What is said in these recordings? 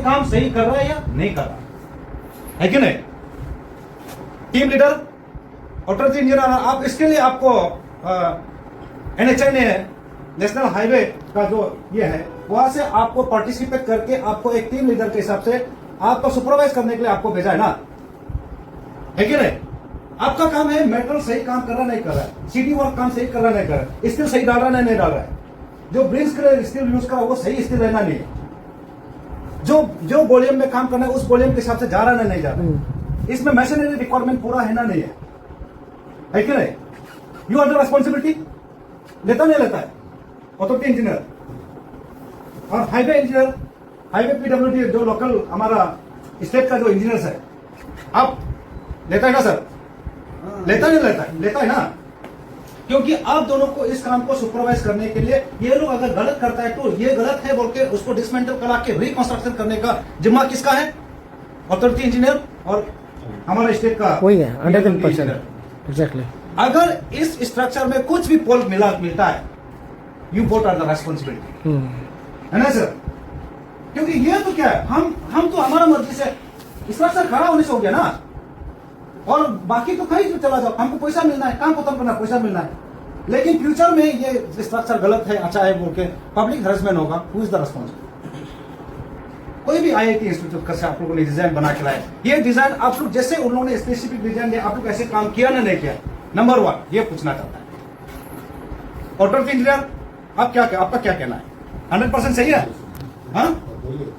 काम सही कर रहा है या नहीं कर रहा है कि नहीं? टीम लीडर ऑथोरिटी इंजीनियर, आप इसके लिए आपको NHAI ने नेशनल हाईवे का जो ये है वहां से आपको पार्टिसिपेट करके आपको एक टीम लीडर के हिसाब से आपको सुपरवाइज करने के लिए आपको भेजा है ना, है कि नहीं? आपका काम है मेटल सही काम कर रहा नहीं कर रहा है, सीडी वर्क काम सही कर रहा नहीं कर रहा है, स्टील सही डाल रहा नहीं डाल रहा है, जो ब्रिज के स्टील यूज कर वो सही स्टील रहना नहीं है, जो वॉल्यूम में काम करना है उस वॉल्यूम के हिसाब से जा रहा नहीं जा रहा है, इसमें मैशनरी रिक्वायरमेंट पूरा है ना नहीं है कि नहीं? यू आर द रेस्पॉन्सिबिलिटी, लेता नहीं लेता है ऑथोरिटी इंजीनियर और हाईवे इंजीनियर, हाईवे PWD जो लोकल हमारा स्टेट का जो इंजीनियर है, आप लेता है ना सर? लेता नहीं लेता है? लेता है ना, क्योंकि आप दोनों को इस काम को सुपरवाइज करने के लिए ये लोग अगर गलत करता है तो ये गलत है बोल के उसको डिसमेंटल करा के रिकंस्ट्रक्शन करने का जिम्मा किसका है? ऑथोरिटी इंजीनियर और हमारा स्टेट का वही है 100% एग्जैक्टली। अगर इस स्ट्रक्चर में कुछ भी फॉल्ट मिलता है, you both are the responsibility, है ना सर? क्योंकि ये तो क्या है, हम तो हमारा मर्जी से स्ट्रक्चर खड़ा होने से हो गया ना, और बाकी तो खरीद चला जाओ, हमको पैसा मिलना है, काम खत्म करना, पैसा मिलना है, लेकिन फ्यूचर में ये स्ट्रक्चर गलत है अच्छा है बोल के पब्लिक हरेसमेंट होगा, हु इज द रेस्पॉन्सिबल? कोई भी IIT इंस्टीट्यूट का आप लोगों ने डिजाइन बना के लाए, ये डिजाइन आप लोग जैसे उन लोगों ने स्पेसिफिक डिजाइन दिया, आप लोग ऐसे काम किया ना नहीं किया? नंबर 1 ये पूछना चाहता है ऑथोरिटी इंजीनियर, आप क्या आपका क्या कहना है? 100% सही है? हाँ,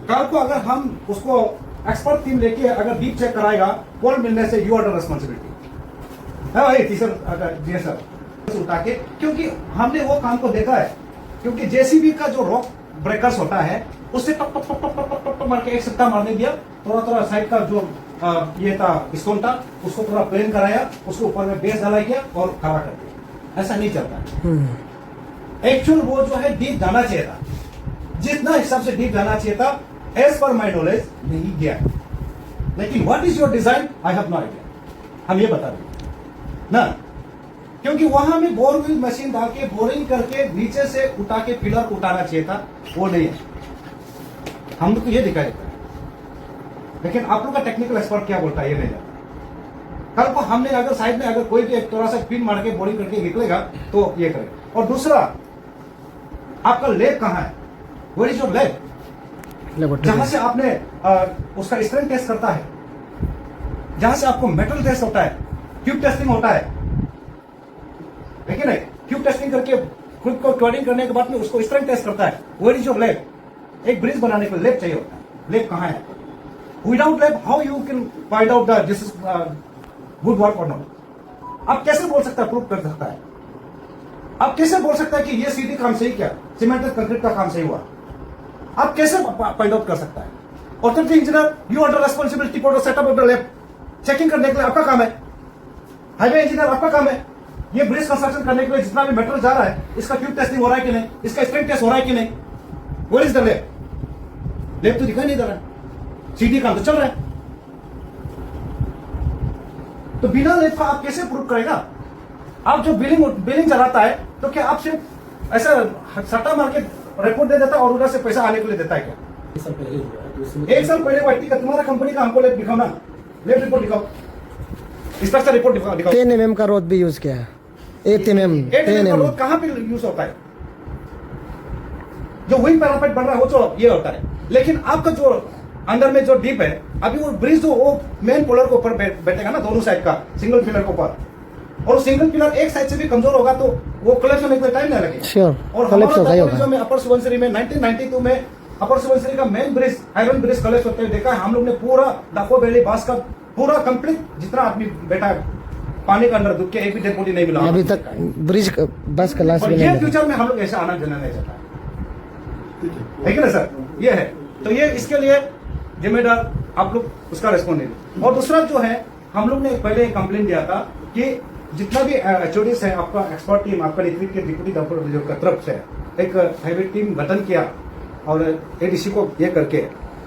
कल को अगर हम उसको एक्सपर्ट टीम लेके अगर डीप चेक कराएगा, फॉल्ट मिलने से यू आर द रेस्पॉन्सिबिलिटी है भाई टीचर जी सर उठा के, क्योंकि हमने वो काम को देखा है, क्योंकि JCB का जो रॉक ब्रेकर्स होता है उससे टप टप टप टप टप टप मार के एक सप्ताह मारने दिया, थोड़ा साइड का जो ये था स्टोन था उसको थोड़ा प्लेन कराया, उसको ऊपर में बेस डाला गया और खड़ा कर दिया। ऐसा नहीं चलता, एक्चुअल वो जो है डीप जाना चाहिए था, जितना हिसाब से डीप जाना चाहिए था एज पर माई नॉलेज नहीं गया, लेकिन what is your design I have no idea, हम ये बता दें ना, क्योंकि वहां में बोरवेल मशीन डाल के बोरिंग करके नीचे से उठा के पिलर उठाना चाहिए था, वो नहीं है, हम लोग को ये दिखाई देता है, लेकिन आप लोग का टेक्निकल एक्सपर्ट क्या बोलता है ये नहीं जानता। कल को हमने अगर साइड में अगर कोई भी एक थोड़ा सा पिन मार के बोरिंग करके निकलेगा तो ये करेगा। और दूसरा, आपका लैब कहाँ है? Where is your lab? जहां से आपने उसका स्ट्रेंथ टेस्ट करता है, जहां से आपको मेटल टेस्ट होता है, ट्यूब टेस्टिंग होता है कि नहीं? ट्यूब टेस्टिंग करके खुद को क्वाडिंग करने के बाद में उसको स्ट्रेंथ टेस्ट करता है। Where is your lab? एक ब्रिज बनाने के लिए लैब चाहिए होता है, लैब कहाँ है? Without lab how you can find out the this is good work और नॉट? आप कैसे बोल सकता है, प्रूव कर सकता है? आप कैसे बोल सकता है कि ये सीधी काम सही किया, सीमेंटेड कंक्रीट का काम सही हुआ? आप कैसे फाइंड आउट कर सकता है? Authority engineer, you are the responsibility for the setup of the lab, checking करने के लिए आपका काम है। हाईवे इंजीनियर आपका काम है, ये ब्रिज कंस्ट्रक्शन करने के लिए जितना भी मेटेरियल जा रहा है इसका ट्यूब टेस्टिंग हो रहा है कि नहीं, इसका स्ट्रेंथ टेस्ट हो रहा है कि नहीं? Where is the lab? Lab तो दिखाई नहीं दे रहा है, सीधी काम तो चल रहा है, तो बिना लैब का आप कैसे प्रूव करेगा? आप जो बिलिंग चलाता है तो क्या आप सिर्फ ऐसा सट्टा मार के रिपोर्ट दे देता है और उधर से पैसा आने के लिए देता है क्या? एक साल पहले वाइटी का तुम्हारा कंपनी का हमको लैब दिखाओ ना, लैब रिपोर्ट दिखाओ, स्ट्रक्चर रिपोर्ट दिखाओ। 10 mm का रोड भी यूज किया है, 8 mm 10 mm कहाँ पे यूज होता है? जो विंग पैरापेट बन रहा है वो तो ये होता है, लेकिन आपका जो अंदर में जो डीप है, अभी वो ब्रिज जो वो मेन पिलर के ऊपर बैठेगा ना, दोनों साइड का सिंगल पिलर के ऊपर, और सिंगल पिलर एक साइड से भी कमजोर होगा तो वो कोलैप्स होने में टाइम नहीं लगेगा। श्योर, और हमारा में अपर सुबनसिरी में 1992 में अपर सुबनसिरी का main bridge, iron bridge collapse होते हुए देखा है हम लोग ने। पूरा डाको वैली बास का पूरा कंप्लीट जितना आदमी बैठा है पानी का अंदर डूब के एक भी डेड बॉडी नहीं मिला अभी तक, ब्रिज बस का लाश भी नहीं। फ्यूचर में हम लोग ऐसा आनंद लेना नहीं चाहता है कि ना सर? ये है, तो ये इसके लिए जिम्मेदार आप लोग उसका रेस्पॉन्स नहीं। और दूसरा जो है, हम लोग ने पहले कंप्लेन दिया था कि जितना भी HODs है, आपका एक्सपर्ट टीम, आपका नीति के डिप्टी की तरफ से एक हाईवे टीम गठन किया और ADC को ये करके,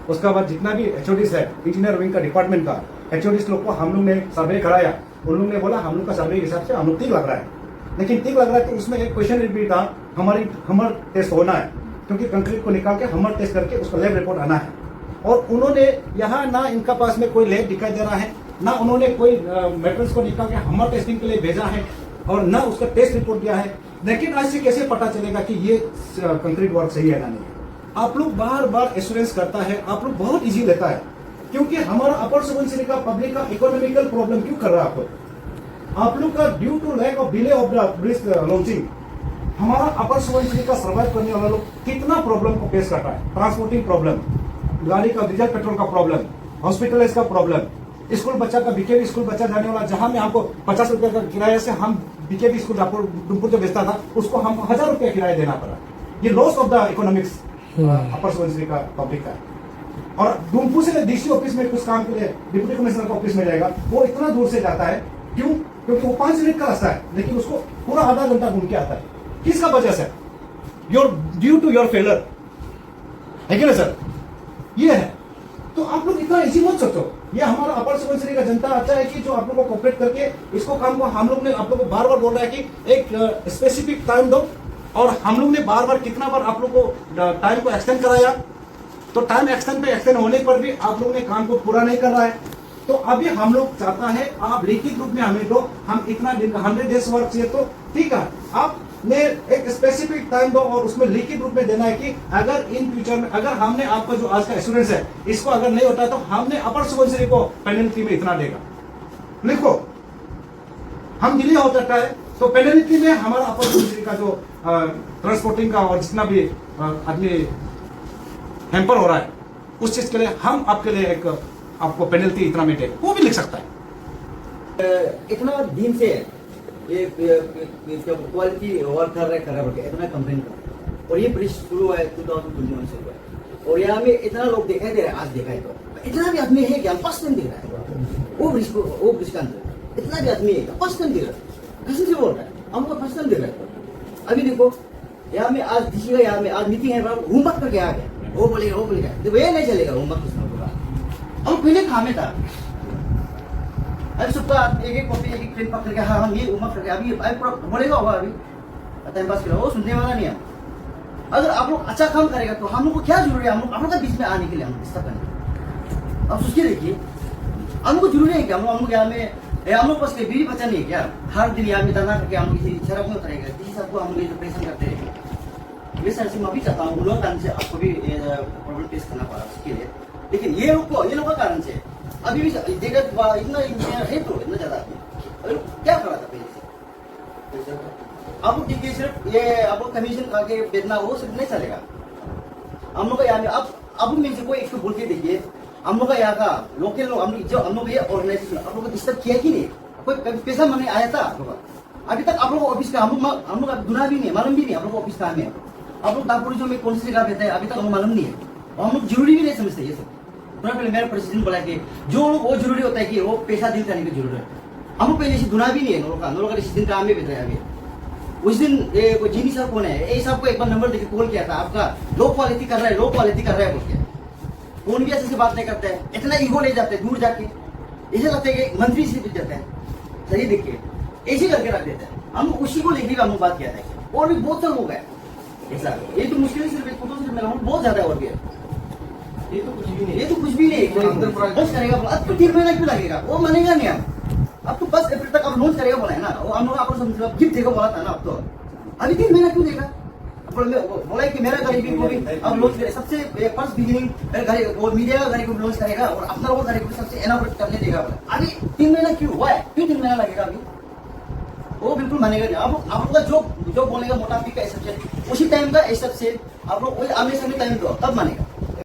उसका बाद जितना भी HODs है, इंजीनियर विंग का डिपार्टमेंट का HODs लोग को हम लोग ने सर्वे कराया। उन लोग ने बोला हम लोग का सर्वे के हिसाब से हम लोग ठीक लग रहा है, लेकिन ठीक लग रहा है तो उसमें एक क्वेश्चन भी था, हमर टेस्ट होना है, क्योंकि कंक्रीट को निकाल के हमर टेस्ट करके उसका लैब रिपोर्ट आना है। और उन्होंने यहाँ ना इनका पास में कोई लैब दिखाई दे रहा है, ना उन्होंने कोई मेटल्स को निकाल के हमर टेस्टिंग के लिए भेजा है और ना उसका टेस्ट रिपोर्ट दिया है। लेकिन आज से कैसे पता चलेगा कि ये कंक्रीट वर्क सही है ना नहीं? आप लोग बार बार एश्योरेंस करता है, आप लोग बहुत इजी लेता है, क्योंकि हमारा अपर सुबनसिरी का पब्लिक का इकोनॉमिकल प्रॉब्लम क्यों कर रहा है आप लोग का due to lack of delay of the bridge launching हमारा अपर सुबनसिरी का सर्वाइव करने वाला लोग कितना प्रॉब्लम को फेस करता है। ट्रांसपोर्टिंग प्रॉब्लम, गाड़ी का डीजल पेट्रोल का प्रॉब्लम, हॉस्पिटलाइज का प्रॉब्लम, स्कूल बच्चा का बीकेबी स्कूल बच्चा जाने वाला, जहां में हमको 50 रुपए का किराया से हम बीकेबी स्कूल डुमपुर जो बेचता था उसको हम 1000 रुपया किराया देना पड़ा। ये लॉस ऑफ द इकोनॉमिक्स अपर सुबनसिरी का पब्लिक का। और डुमपुर से डीसी ऑफिस में कुछ काम के लिए डिप्टी कमिश्नर का ऑफिस में जाएगा, वो इतना दूर से जाता है, क्यों? क्योंकि वो 5 मिनट का रास्ता है, लेकिन उसको पूरा आधा घंटा घूम के आता है। किसका वजह से? Your due to your failure है कि ना सर? ये है। तो आप लोग इतना इजी मत सोचो। ये हमारा अपर सुबनसिरी का जनता अच्छा है कि जो आप लोग को कोऑपरेट करके इसको काम को हम लोग ने आप लोग को बार बार बोल रहा है कि एक स्पेसिफिक टाइम दो, और हम लोग ने बार बार कितना बार आप लोग को टाइम को एक्सटेंड कराया, तो टाइम एक्सटेंड होने पर भी आप लोग ने काम को पूरा नहीं कर रहा है। तो अभी हम लोग चाहता है आप लिखित रूप में हमें दो, हम इतना 100 डेज वर्क चाहिए, तो ठीक है आपने एक स्पेसिफिक टाइम दो और उसमें लिखित रूप में देना है कि अगर इन फ्यूचर में अगर हमने आपका जो आज का एश्योरेंस है इसको अगर नहीं होता तो हमने अपर सुबनसिरी को पेनल्टी में इतना देगा। लिखो, हम डिले हो सकता है तो पेनल्टी में हमारा अपर सुबनसिरी का जो ट्रांसपोर्टिंग का और जितना भी आदमी हैम्पर हो रहा है उस चीज के लिए हम आपके लिए एक आपको पेनल्टी इतना मिटे, वो भी लिख सकता है। इतना दिन से ये क्वालिटी वर्क कर रहे बोल के इतना कंप्लेन कर रहे हैं, और ये ब्रिज शुरू हुआ है 2021 से हुआ है, और यहाँ में इतना लोग दिखाई दे रहे हैं। आज देखा है तो इतना भी आदमी है क्या? फर्स्ट टाइम दिख रहा है वो ब्रिज का अंदर इतना भी आदमी है क्या? फर्स्ट टाइम दिख रहा है। किसी से बोल रहा है हमको फर्स्ट टाइम दिख रहा है। अभी देखो यहाँ में आज दिखेगा, यहाँ में आज मीटिंग है, होमवर्क करके आ गया, वो बोलेगा तो ये नहीं चलेगा होमवर्क किसने बोला। और पहले खामे था अभी सबका एक कॉपी एक पेन पकड़ के हाँ हम ये होमवर्क करके अभी पूरा बोलेगा होगा, अभी टाइम पास करो, वो सुनने वाला नहीं है। अगर आप लोग अच्छा काम करेगा तो हम लोग को क्या जरूरी है? हम लोग आप लोग का बीच में आने के लिए हम डिस्टर्ब करने। अब सोच के देखिए हम लोग को जरूरी है क्या? हम लोग यहाँ में हम लोग पास बीवी बच्चा नहीं है क्या? हर दिन यहाँ में धरना करके हम किसी शराब में उतरेगा, किसी सबको हम लोग प्रेशर करते रहेंगे। ये सर से मैं भी चाहता हूँ लोग कारण से आपको भी प्रॉब्लम फेस करना पड़ा उसके लिए, लेकिन ये लोग का कारण से अभी भी देखा इतना इंजीनियर है तो इतना ज्यादा क्या करा था पहले से। अब देखिए सिर्फ ये अब कमीशन खा के बेचना वो सिर्फ नहीं चलेगा। हम लोग का यहाँ में अब में से कोई एक बोल के देखिए, हम लोग का यहाँ का लोकल लोग हम लोग ये ऑर्गेनाइजेशन आप लोग को डिस्टर्ब किया कि नहीं? कोई पैसा मने आया था आप लोग? अभी तक आप लोग ऑफिस का हम लोग दुना भी नहीं, मालूम भी नहीं आप लोग ऑफिस का हमें। आप लोग दापुरी में कौन सी जगह रहता है अभी तक हमें मालूम नहीं है, और हम लोग जरूरी भी नहीं समझते ये सब। पहले मेरा प्रेसिडेंट बोला कि जो लोग वो जरूरी होता है कि वो पैसा डील करने की जरूरत है। हम पहले से दुना भी नहीं है नोलों का डिसीजन का हमें बताया अभी। उस दिन जीनी साहब कौन है, ये साहब को एक बार नंबर देकर कॉल किया था, आपका लो क्वालिटी कर रहा है बोल के। कौन भी ऐसे से बात नहीं करता है, इतना ईगो ले जाते हैं दूर जाके, ऐसे लगता है कि मंत्री से भी जाता है। सही देखिए ऐसे करके रख देता है। हम उसी को लेकर हम बात किया था, और भी बहुत साल हो गया ऐसा। ये तो मुश्किल सिर्फ एक फोटो से मिला बहुत ज्यादा और भी है। ये तो कुछ भी नहीं बस करेगा बोला। अब तो 3 महीना क्यों लगेगा? वो मानेगा नहीं। अब तो बस अप्रैल तक अब लॉन्च करेगा बोला है ना, वो हम लोग आपको गिफ्ट देगा बोला था ना। अब तो अभी 3 महीना क्यों देगा? बोला कि मेरा गाड़ी भी अब लॉन्च करे, सबसे फर्स्ट बिगिनिंग गाड़ी वो मीडिया का गाड़ी को लॉन्च करेगा और अपना वो गाड़ी को सबसे इनॉग्रेट करने देगा बोला। अभी 3 महीना क्यों हुआ है? क्यों 3 महीना लगेगा? अभी वो बिल्कुल मानेगा नहीं। अब आप लोग का जो बोलेगा मोटा पी का हिसाब से उसी टाइम का हिसाब से आप लोग वही आमने सामने टाइम दो तब मानेगा।